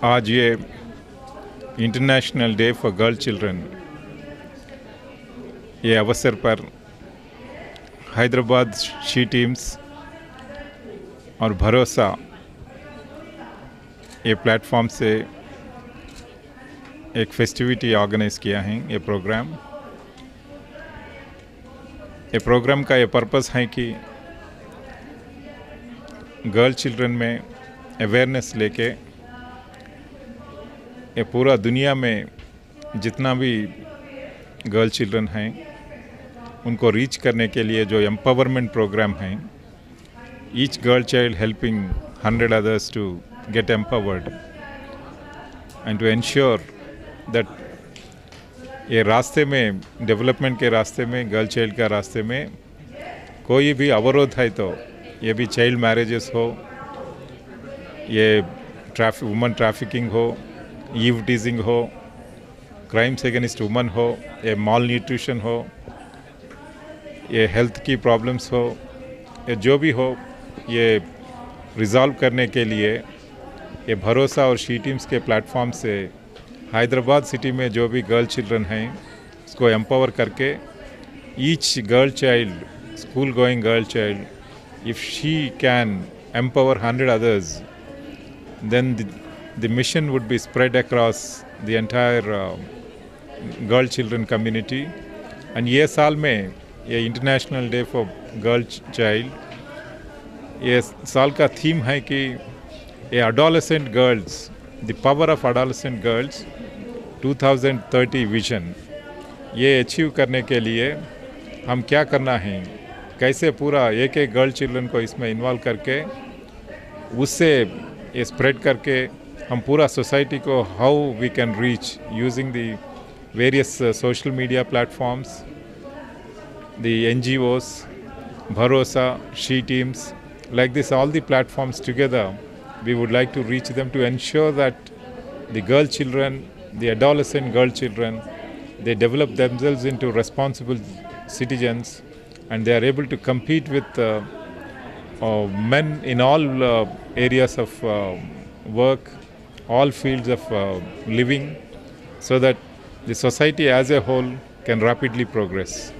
आज ये international day for girl children, ये अवसर पर हैदराबाद शी टीम्स और भरोसा ये प्लेटफॉर्म से एक फेस्टिविटी ऑर्गेनाइज किया है। ये प्रोग्राम का ये पर्पस है कि गर्ल चिल्ड्रन में अवेयरनेस लेके ये पूरा दुनिया में जितना भी गर्ल चिल्ड्रन हैं उनको रीच करने के लिए जो एम्पावरमेंट प्रोग्राम हैं, each girl child helping 100 others to get empowered and to ensure that ये रास्ते में, डेवलपमेंट के रास्ते में, गर्ल चाइल्ड का रास्ते में कोई भी अवरोध है तो ये भी चाइल्ड मैरिजेस हो, ये वुमन ट्रैफिकिंग हो, ईव टीजिंग हो, क्राइम्स अगेंस्ट वुमन हो, ये माल न्यूट्रिशन हो, ये हेल्थ की प्रॉब्लम्स हो, ये जो भी हो, ये रिज़ॉल्व करने के लिए ये भरोसा और शी टीम्स के प्लेटफॉर्म से हैदराबाद सिटी में जो भी गर्ल चिल्ड्रन हैं उसको एम्पावर करके each girl child, school going girl child, if she can empower 100 others, then the mission would be spread across the entire girl children community. And ये साल में ये international day for girl child, ये साल का theme है कि ये adolescent girls, the power of adolescent girls 2030 vision, ये अचीव करने के लिए हम क्या करना है, कैसे पूरा एक गर्ल चिल्ड्रन को इसमें इन्वॉल्व करके उससे ये स्प्रेड करके हम पूरा सोसाइटी को how we can reach using the various social media platforms, the NGOs, Bharosa, she teams, like this, all the platforms together, we would like to reach them to ensure that the girl children, the adolescent girl children, they develop themselves into responsible citizens and they are able to compete with men in all areas of work, all fields of living, so that the society as a whole can rapidly progress.